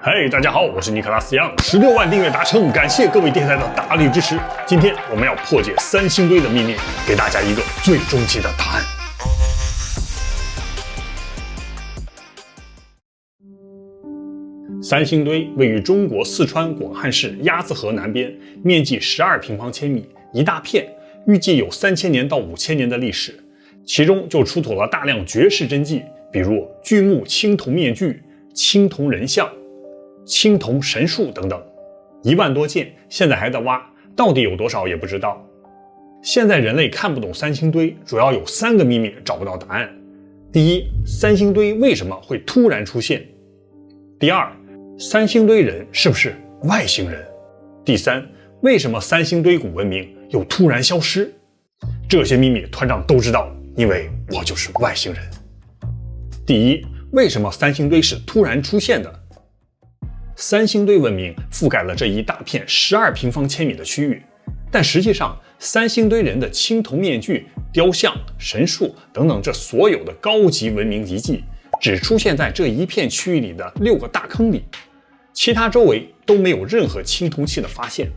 嘿，大家好，我是尼克拉斯杨，16万订阅达成，感谢各位电台的大力支持。今天我们要破解三星堆的秘密，给大家一个最终极的答案。三星堆位于中国四川广汉市鸭子河南边，面积12平方千米，一大片，预计有3000年到5000年的历史。其中就出土了大量绝世真迹，比如巨木青铜面具、青铜人像、青铜神树等等，1万多件，现在还在挖，到底有多少也不知道。现在人类看不懂三星堆，主要有3个秘密找不到答案。第一，三星堆为什么会突然出现？第二，三星堆人是不是外星人？第三，为什么三星堆古文明又突然消失？这些秘密团长都知道，因为我就是外星人。第一，为什么三星堆是突然出现的？三星堆文明覆盖了这一大片12平方千米的区域，但实际上三星堆人的青铜面具、雕像、神树等等这所有的高级文明遗迹只出现在这一片区域里的6个大坑里，其他周围都没有任何青铜器的发现。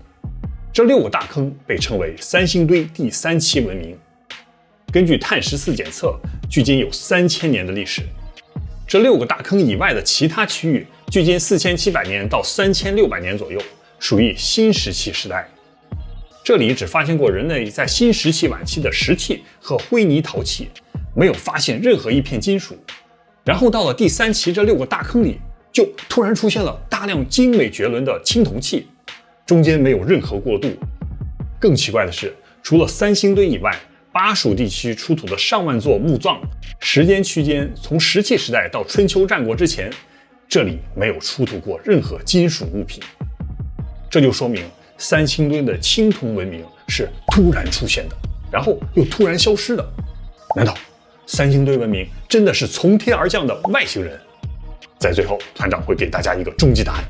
这6个大坑被称为三星堆第3期文明，根据碳14检测，距今有3000年的历史。这6个大坑以外的其他区域，距今4700年到3600年左右，属于新石器时代。这里只发现过人类在新石器晚期的石器和灰泥陶器，没有发现任何一片金属。然后到了第3期这6个大坑里，就突然出现了大量精美绝伦的青铜器，中间没有任何过渡。更奇怪的是，除了三星堆以外，巴蜀地区出土的上万座墓葬，时间区间从石器时代到春秋战国之前，这里没有出土过任何金属物品。这就说明三星堆的青铜文明是突然出现的，然后又突然消失的。难道三星堆文明真的是从天而降的外星人？在最后，团长会给大家一个终极答案。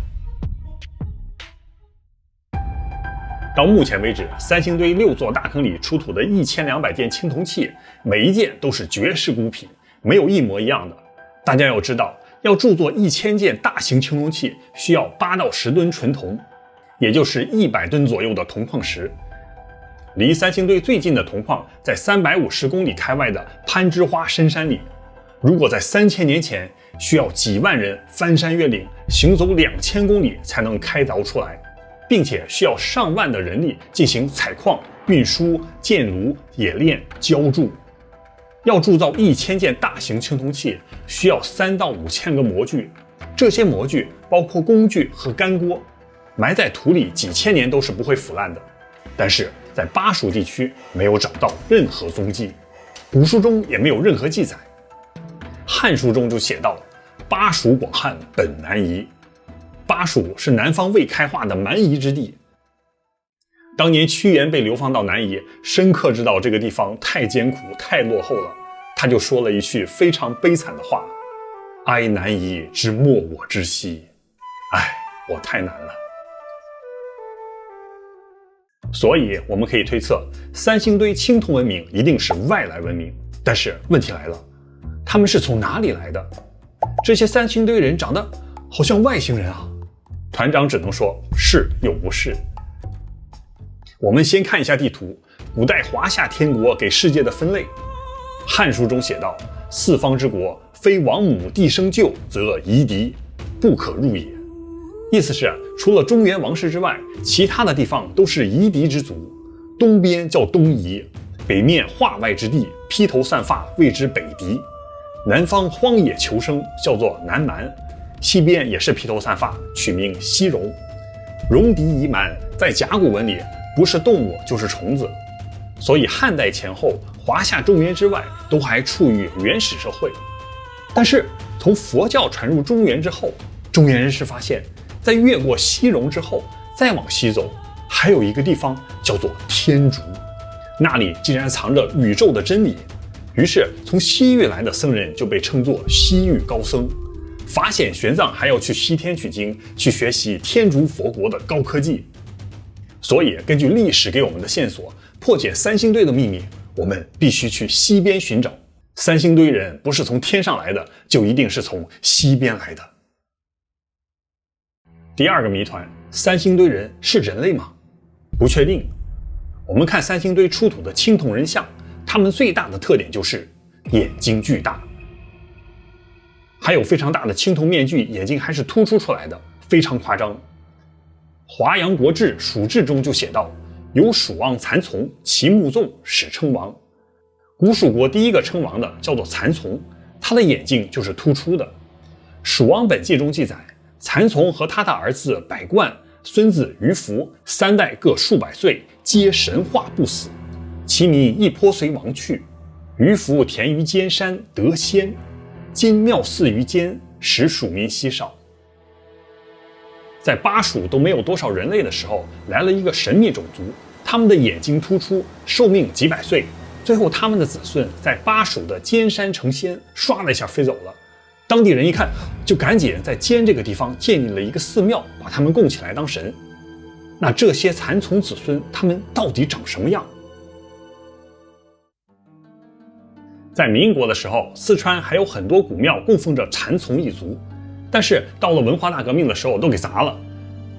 到目前为止，三星堆6座大坑里出土的1200件青铜器，每一件都是绝世孤品，没有一模一样的。大家要知道，要铸作1000件大型青铜器，需要8到10吨纯铜，也就是100吨左右的铜矿石。离三星堆最近的铜矿在350公里开外的攀枝花深山里，如果在3000年前，需要几万人翻山越岭，行走2000公里才能开凿出来，并且需要上万的人力进行采矿、运输、建炉、冶炼、浇铸。要铸造1000件大型青铜器，需要3到5千个模具，这些模具包括工具和干锅，埋在土里几千年都是不会腐烂的。但是在巴蜀地区没有找到任何踪迹，古书中也没有任何记载。汉书中就写到，巴蜀广汉本南夷。巴蜀是南方未开化的蛮夷之地。当年屈原被流放到南夷，深刻知道这个地方太艰苦、太落后了，他就说了一句非常悲惨的话：哀南夷之莫我之兮。唉，我太难了。所以我们可以推测，三星堆青铜文明一定是外来文明。但是问题来了，他们是从哪里来的？这些三星堆人长得好像外星人啊！团长只能说是又不是。我们先看一下地图，古代华夏天国给世界的分类。汉书中写道：四方之国，非王母地生就，则夷狄，不可入也。意思是，除了中原王室之外，其他的地方都是夷狄之族。东边叫东夷，北面化外之地，披头散发，谓之北狄。南方荒野求生，叫做南蛮。西边也是披头散发，取名西戎。戎狄夷蛮在甲骨文里不是动物就是虫子，所以汉代前后，华夏中原之外都还处于原始社会。但是从佛教传入中原之后，中原人士发现，在越过西戎之后，再往西走，还有一个地方叫做天竺，那里竟然藏着宇宙的真理。于是从西域来的僧人就被称作西域高僧，法显玄奘还要去西天取经，去学习天竺佛国的高科技。所以根据历史给我们的线索，破解三星堆的秘密，我们必须去西边寻找。三星堆人不是从天上来的，就一定是从西边来的。第二个谜团，三星堆人是人类吗？不确定。我们看三星堆出土的青铜人像，它们最大的特点就是眼睛巨大，还有非常大的青铜面具，眼睛还是突出出来的，非常夸张。华阳国志·蜀志中就写道：有蜀王蚕丛，其目纵，始称王。古蜀国第一个称王的叫做蚕丛，他的眼睛就是突出的。《蜀王本纪》中记载，蚕丛和他的儿子百冠、孙子于福三代各数百岁，皆神化不死，其民亦颇随亡去。于福田于尖山，得仙，今庙祀于间，使蜀民稀少。在巴蜀都没有多少人类的时候，来了一个神秘种族，他们的眼睛突出，寿命几百岁。最后他们的子孙在巴蜀的尖山成仙，唰的一下飞走了。当地人一看，就赶紧在尖这个地方建立了一个寺庙，把他们供起来当神。那这些蚕丛子孙，他们到底长什么样？在民国的时候，四川还有很多古庙供奉着蚕丛一族，但是到了文化大革命的时候都给砸了。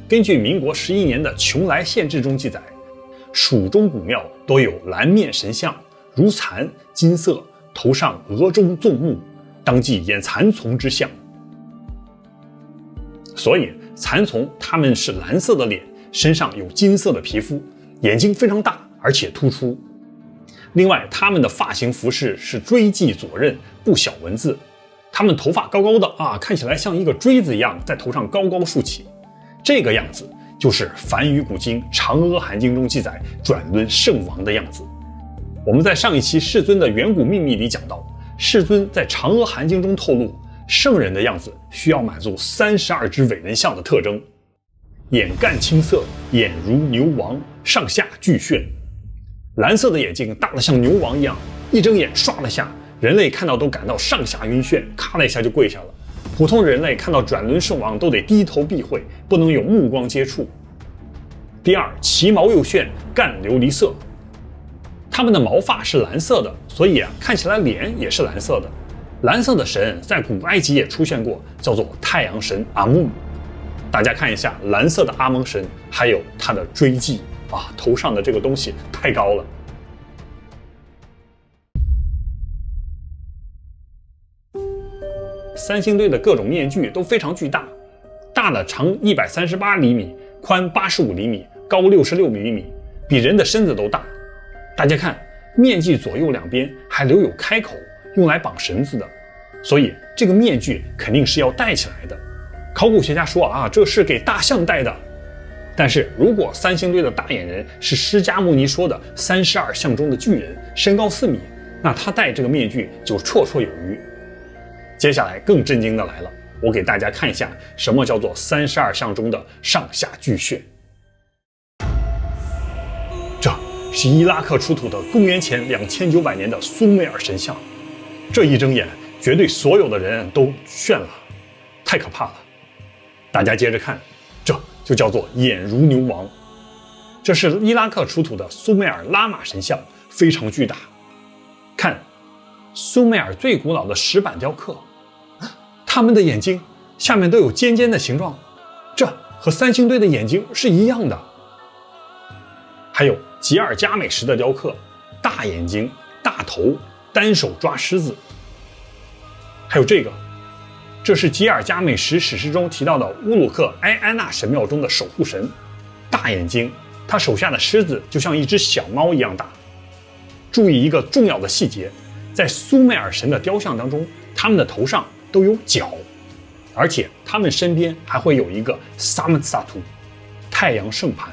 根据民国11年的《邛崃县志》中记载，蜀中古庙多有蓝面神像，如蚕，金色，头上额中纵目，当即演蚕丛之象。所以蚕丛它们是蓝色的脸，身上有金色的皮肤，眼睛非常大，而且突出。另外，他们的发型服饰是锥髻左衽，不晓文字。他们头发高高的啊，看起来像一个锥子一样在头上高高竖起。这个样子就是梵语古经《嫦娥含经》中记载转轮圣王的样子。我们在上一期世尊的远古秘密里讲到，世尊在《嫦娥含经》中透露，圣人的样子需要满足32只伟人像的特征：眼干青色，眼如牛王，上下俱眩。蓝色的眼睛大得像牛王一样，一睁眼唰了下，人类看到都感到上下晕眩，咔的一下就跪下了。普通人类看到转轮圣王都得低头避讳，不能有目光接触。第二，其毛又炫，干琉璃色。他们的毛发是蓝色的，所以看起来脸也是蓝色的。蓝色的神在古埃及也出现过，叫做太阳神阿木。大家看一下蓝色的阿蒙神，还有他的锥髻啊，头上的这个东西太高了。三星堆的各种面具都非常巨大，大的长138厘米，宽85厘米，高66厘米，比人的身子都大。大家看，面具左右两边还留有开口，用来绑绳子的，所以这个面具肯定是要戴起来的。考古学家说啊，这是给大象戴的。但是如果三星堆的大眼人是释迦牟尼说的32象中的巨人，身高4米，那他戴这个面具就绰绰有余。接下来更震惊的来了，我给大家看一下什么叫做32象中的上下俱眩。这是伊拉克出土的公元前2900年的苏美尔神像，这一睁眼，绝对所有的人都眩了，太可怕了。大家接着看，这就叫做眼如牛王。这是伊拉克出土的苏美尔拉玛神像，非常巨大。看，苏美尔最古老的石板雕刻，他们的眼睛下面都有尖尖的形状，这和三星堆的眼睛是一样的。还有吉尔加美什的雕刻，大眼睛、大头，单手抓狮子。还有这是吉尔加美什史诗中提到的乌鲁克埃安娜神庙中的守护神，大眼睛，他手下的狮子就像一只小猫一样大。注意一个重要的细节，在苏美尔神的雕像当中，他们的头上都有角，而且他们身边还会有一个萨曼萨图太阳圣盘，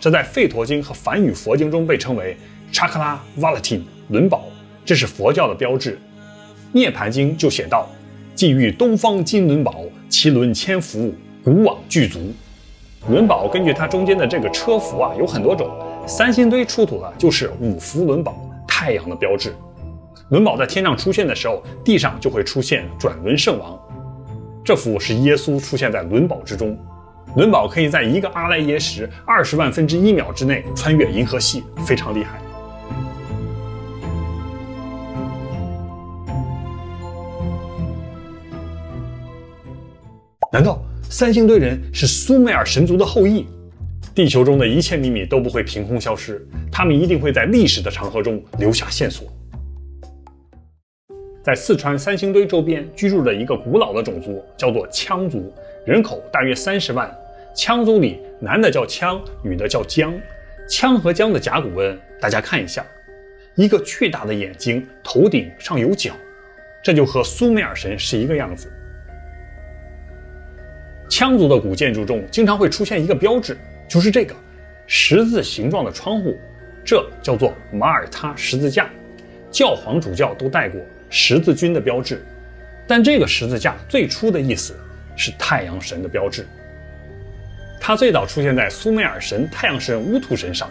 这在吠陀经和梵语佛经中被称为查克拉瓦拉汀轮宝，这是佛教的标志。涅盘经就写道，既遇东方金轮宝，其轮千幅，古往具足。轮宝根据它中间的这个车符啊，有很多种，三星堆出土的就是5幅轮宝，太阳的标志。轮宝在天上出现的时候，地上就会出现转轮圣王。这幅是耶稣出现在轮宝之中。轮宝可以在一个阿赖耶识20万分之1秒之内穿越银河系，非常厉害。难道三星堆人是苏美尔神族的后裔。地球中的一切秘密都不会凭空消失，他们一定会在历史的长河中留下线索。在四川三星堆周边居住着一个古老的种族，叫做羌族，人口大约30万。羌族里男的叫羌，女的叫姜。羌和姜的甲骨文，大家看一下，一个巨大的眼睛，头顶上有角，这就和苏美尔神是一个样子。羌族的古建筑中经常会出现一个标志，就是这个十字形状的窗户，这叫做马耳他十字架。教皇主教都戴过十字军的标志，但这个十字架最初的意思是太阳神的标志。它最早出现在苏美尔神太阳神乌图身上。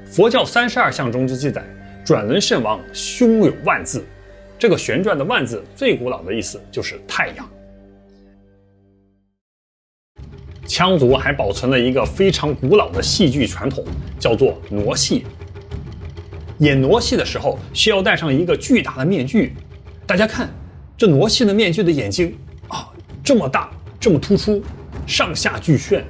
佛教32象中之记载，转轮圣王胸有万字，这个旋转的万字最古老的意思就是太阳。羌族还保存了一个非常古老的戏剧传统，叫做傩戏。演傩戏的时候需要戴上一个巨大的面具，大家看这傩戏的面具的眼睛这么大，这么突出，上下俱炫。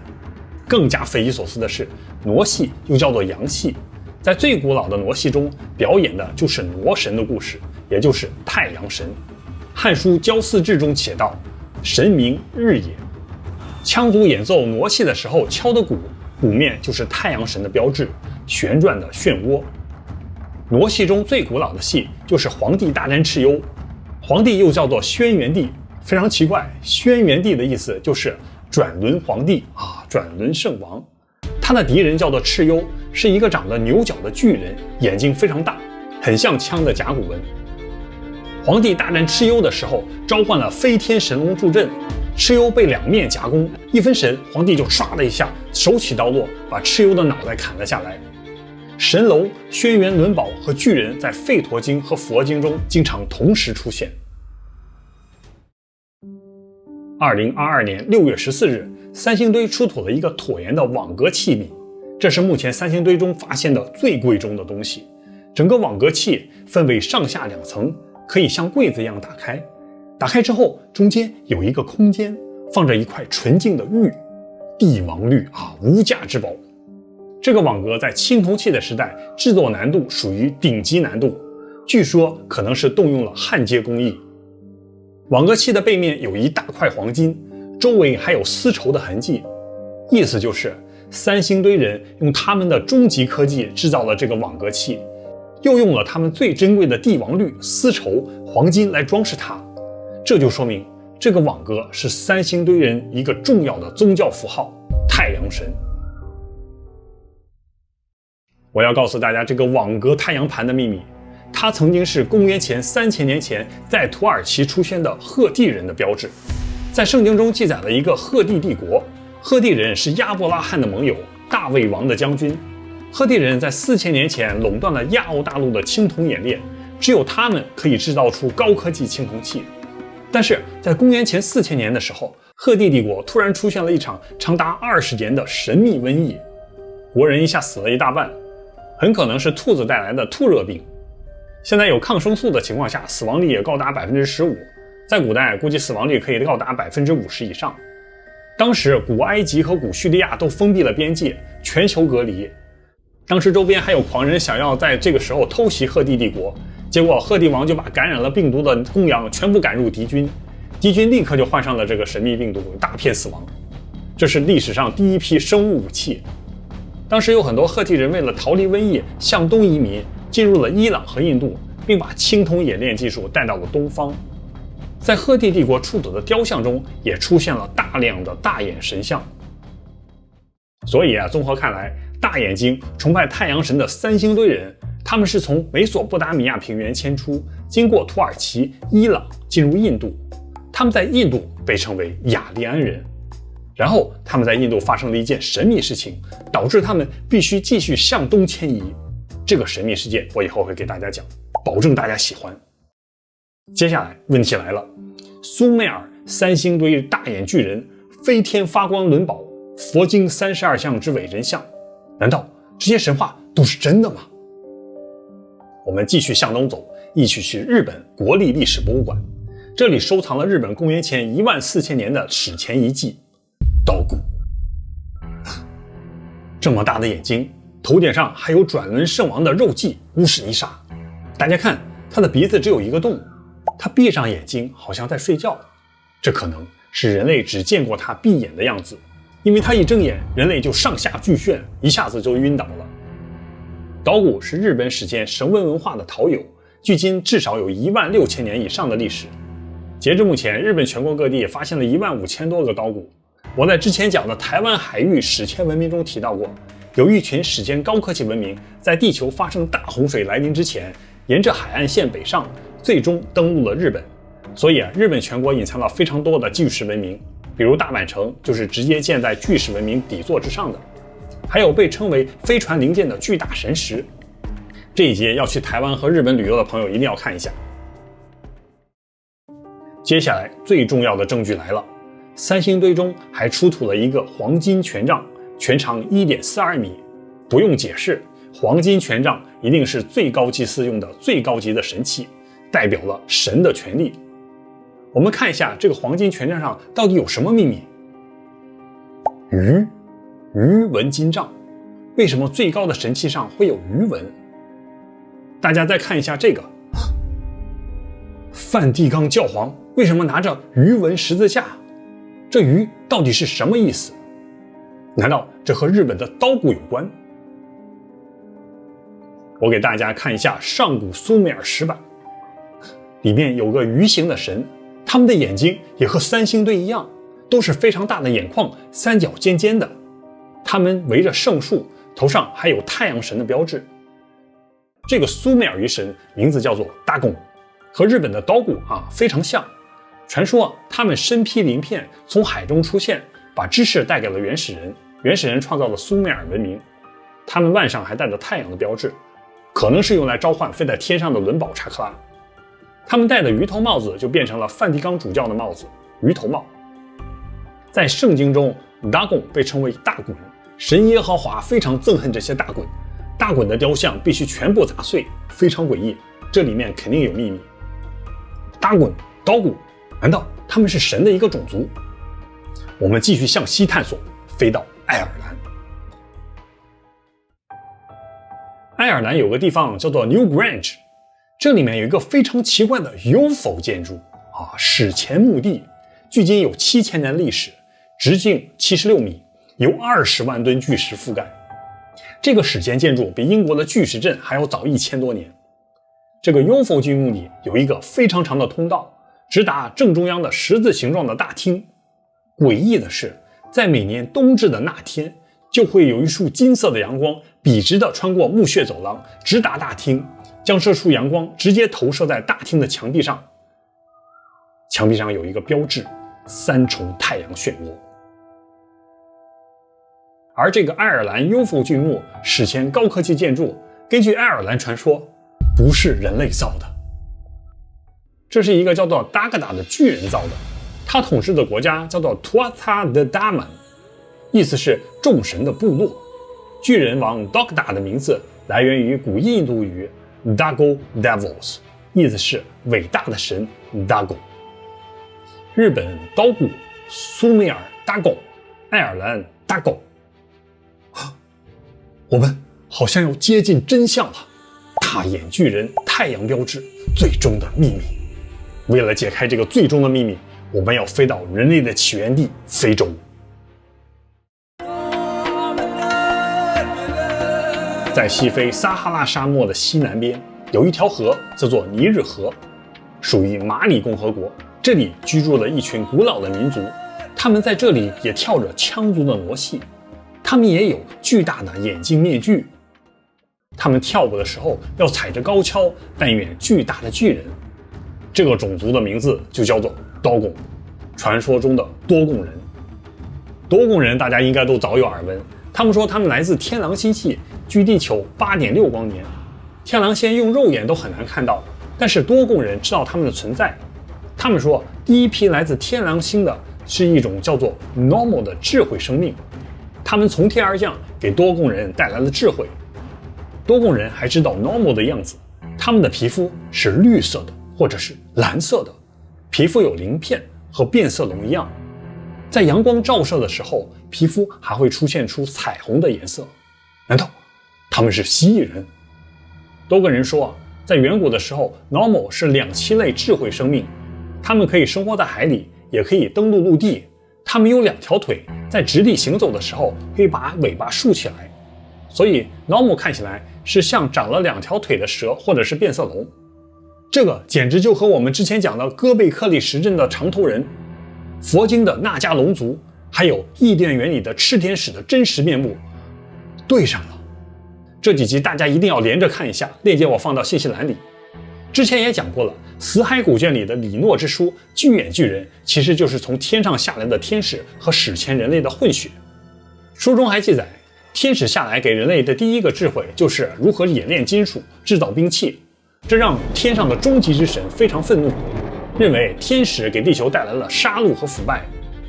更加匪夷所思的是，傩戏又叫做阳戏，在最古老的傩戏中表演的就是傩神的故事，也就是太阳神。汉书郊祀志中写道，神明日也。羌族演奏傩戏的时候敲的鼓，鼓面就是太阳神的标志，旋转的漩涡。傩戏中最古老的戏就是黄帝大战蚩尤，黄帝又叫做轩辕帝，非常奇怪，轩辕帝的意思就是转轮皇帝转轮圣王。他的敌人叫做蚩尤，是一个长得牛角的巨人，眼睛非常大，很像羌的甲骨文。黄帝大战蚩尤的时候，召唤了飞天神龙助阵，蚩尤被两面夹攻，一分神，黄帝就唰的一下手起刀落，把蚩尤的脑袋砍了下来。神龙、轩辕轮宝和巨人在吠陀经和佛经中经常同时出现。2022年6月14日，三星堆出土了一个椭圆的网格器皿，这是目前三星堆中发现的最贵重的东西。整个网格器分为上下2层，可以像柜子一样打开。打开之后，中间有一个空间，放着一块纯净的玉，帝王绿无价之宝。这个网格在青铜器的时代制作难度属于顶级难度，据说可能是动用了焊接工艺。网格器的背面有一大块黄金，周围还有丝绸的痕迹，意思就是三星堆人用他们的终极科技制造了这个网格器，又用了他们最珍贵的帝王绿、丝绸、黄金来装饰它。这就说明这个网格是三星堆人一个重要的宗教符号——太阳神。我要告诉大家这个网格太阳盘的秘密，它曾经是公元前3000年前在土耳其出现的赫蒂人的标志。在圣经中记载了一个赫蒂帝国，赫蒂人是亚伯拉罕的盟友，大卫王的将军。赫蒂人在4000年前垄断了亚欧大陆的青铜冶炼，只有他们可以制造出高科技青铜器。但是在公元前4000年的时候，赫蒂帝国突然出现了一场长达20年的神秘瘟疫，国人一下死了一大半，很可能是兔子带来的兔热病。现在有抗生素的情况下，死亡率也高达 15%， 在古代估计死亡率可以高达 50% 以上。当时古埃及和古叙利亚都封闭了边界，全球隔离。当时周边还有狂人想要在这个时候偷袭赫蒂帝国，结果赫蒂王就把感染了病毒的公羊全部赶入敌军，敌军立刻就患上了这个神秘病毒，大片死亡。这是历史上第一批生物武器。当时有很多赫蒂人为了逃离瘟疫，向东移民，进入了伊朗和印度，并把青铜冶炼技术带到了东方。在赫蒂帝国出土的雕像中，也出现了大量的大眼神像。所以综合看来，大眼睛崇拜太阳神的三星堆人，他们是从美索不达米亚平原迁出，经过土耳其、伊朗进入印度。他们在印度被称为雅利安人。然后他们在印度发生了一件神秘事情，导致他们必须继续向东迁移。这个神秘事件我以后会给大家讲，保证大家喜欢。接下来问题来了，苏美尔三星堆大眼巨人、飞天发光轮宝、佛经32象之伟人像，难道这些神话都是真的吗？我们继续向东走，一起去日本国立历史博物馆。这里收藏了日本公元前14000年的史前遗迹。刀骨。这么大的眼睛，头顶上还有转轮圣王的肉髻乌史尼莎。大家看，他的鼻子只有一个洞，他闭上眼睛好像在睡觉。这可能是人类只见过他闭眼的样子，因为他一睁眼，人类就上下俱眩，一下子就晕倒了。刀骨是日本史前绳纹文化的陶俑，距今至少有16000年以上的历史。截至目前，日本全国各地发现了15000多个刀骨。我在之前讲的台湾海域史前文明中提到过，有一群史前高科技文明在地球发生大洪水来临之前，沿着海岸线北上，最终登陆了日本。所以日本全国隐藏了非常多的巨石文明，比如大阪城就是直接建在巨石文明底座之上的，还有被称为飞船零件的巨大神石。这一节要去台湾和日本旅游的朋友一定要看一下。接下来最重要的证据来了，三星堆中还出土了一个黄金权杖，全长 1.42 米。不用解释，黄金权杖一定是最高祭司用的最高级的神器，代表了神的权力。我们看一下这个黄金权杖上到底有什么秘密。鱼纹金杖，为什么最高的神器上会有鱼纹？大家再看一下这个，梵蒂冈教皇为什么拿着鱼纹十字架？这鱼到底是什么意思？难道这和日本的刀骨有关？我给大家看一下上古苏美尔石板，里面有个鱼形的神，他们的眼睛也和三星堆一样，都是非常大的眼眶，三角尖尖的。他们围着圣树，头上还有太阳神的标志。这个苏美尔鱼神名字叫做大贡，和日本的刀骨非常像。传说他们身披鳞片从海中出现，把知识带给了原始人，原始人创造了苏美尔文明。他们腕上还带着太阳的标志，可能是用来召唤飞在天上的伦保查克拉。他们戴的鱼头帽子就变成了梵蒂冈主教的帽子，鱼头帽。在圣经中，大贡被称为大滚，神耶和华非常憎恨这些大滚，大滚的雕像必须全部砸碎，非常诡异，这里面肯定有秘密。大滚、刀骨，难道他们是神的一个种族？我们继续向西探索，飞到爱尔兰。爱尔兰有个地方叫做 New Grange， 这里面有一个非常奇怪的 UFO 建筑史前墓地，距今有7000年历史，直径76米，由20万吨巨石覆盖。这个史前建筑比英国的巨石阵还要早1000多年。这个 UFO 建筑里有一个非常长的通道，直达正中央的十字形状的大厅。诡异的是，在每年冬至的那天，就会有一束金色的阳光笔直地穿过墓穴走廊，直达大厅，将这束阳光直接投射在大厅的墙壁上。墙壁上有一个标志，3重太阳漩涡。而这个爱尔兰 UFO 巨墓史前高科技建筑，根据爱尔兰传说，不是人类造的。这是一个叫做达格达的巨人造的，他统治的国家叫做 Tuatha De Danann， 意思是众神的部落。巨人王 Dagda 的名字来源于古印度语 Dago Devils， 意思是伟大的神 Dago。 日本刀骨，苏美尔 Dago， 爱尔兰 Dago。 我们好像要接近真相了，大眼巨人，太阳标志，最终的秘密。为了解开这个最终的秘密，我们要飞到人类的起源地非洲。在西非撒哈拉沙漠的西南边，有一条河叫做尼日河，属于马里共和国。这里居住了一群古老的民族，他们在这里也跳着羌族的傩戏，他们也有巨大的眼镜面具。他们跳舞的时候要踩着高跷，扮演巨大的巨人。这个种族的名字就叫做刀贡，传说中的多贡人。多贡人大家应该都早有耳闻，他们说他们来自天狼星系，距地球 8.6光年。天狼星用肉眼都很难看到，但是多贡人知道他们的存在。他们说第一批来自天狼星的是一种叫做 Normal 的智慧生命，他们从天而降，给多贡人带来了智慧。多贡人还知道 Normal 的样子，他们的皮肤是绿色的或者是蓝色的，皮肤有鳞片，和变色龙一样。在阳光照射的时候，皮肤还会出现出彩虹的颜色。难道他们是蜥蜴人？多个人说，在远古的时候 Normal 是两栖类智慧生命，它们可以生活在海里，也可以登陆陆地。它们有2条腿，在直立行走的时候可以把尾巴竖起来，所以 Normal 看起来是像长了2条腿的蛇或者是变色龙。这个简直就和我们之前讲的哥贝克利什镇的长头人、佛经的纳迦龙族，还有伊甸园里的炽天使的真实面目对上了。这几集大家一定要连着看一下，链接我放到信息栏里。之前也讲过了，死海古卷里的李诺之书巨眼巨人其实就是从天上下来的天使和史前人类的混血。书中还记载，天使下来给人类的第一个智慧就是如何冶炼金属、制造兵器，这让天上的终极之神非常愤怒，认为天使给地球带来了杀戮和腐败，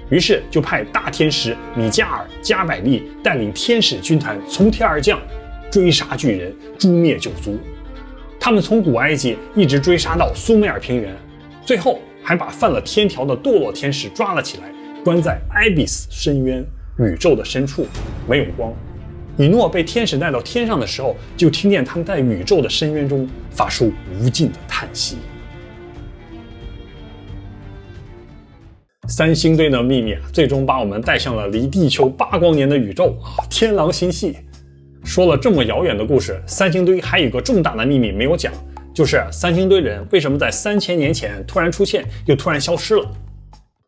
于是就派大天使米加尔、加百利带领天使军团从天而降，追杀巨人，诛灭9族。他们从古埃及一直追杀到苏美尔平原，最后还把犯了天条的堕落天使抓了起来，关在艾比斯深渊，宇宙的深处，没有光。以诺被天使带到天上的时候，就听见他们在宇宙的深渊中发出无尽的叹息。3星堆的秘密最终把我们带向了离地球8光年的宇宙天狼星系。说了这么遥远的故事，3星堆还有一个重大的秘密没有讲，就是3星堆人为什么在3000年前突然出现又突然消失了。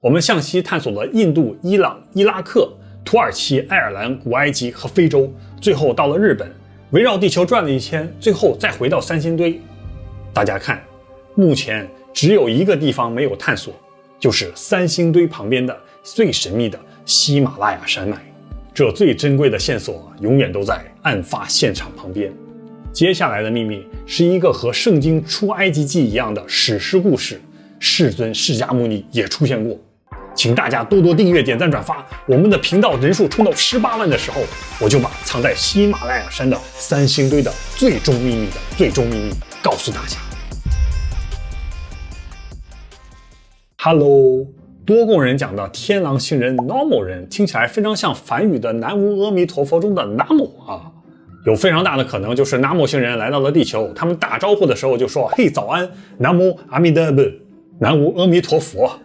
我们向西探索了印度、伊朗、伊拉克、土耳其、爱尔兰、古埃及和非洲，最后到了日本，围绕地球转了一圈，最后再回到3星堆。大家看，目前只有一个地方没有探索，就是3星堆旁边的最神秘的喜马拉雅山脉。这最珍贵的线索永远都在案发现场旁边。接下来的秘密是一个和圣经出埃及记一样的史诗故事，世尊释迦牟尼也出现过。请大家多多订阅、点赞、转发，我们的频道人数冲到18万的时候，我就把藏在喜马拉雅山的3星堆的最终秘密告诉大家。Hello， 多贡人讲的天狼星人 Normal 人听起来非常像梵语的南无阿弥陀佛中的南无有非常大的可能就是南无星人来到了地球，他们打招呼的时候就说：“嘿，早安，南无阿弥陀佛，南无阿弥陀佛。”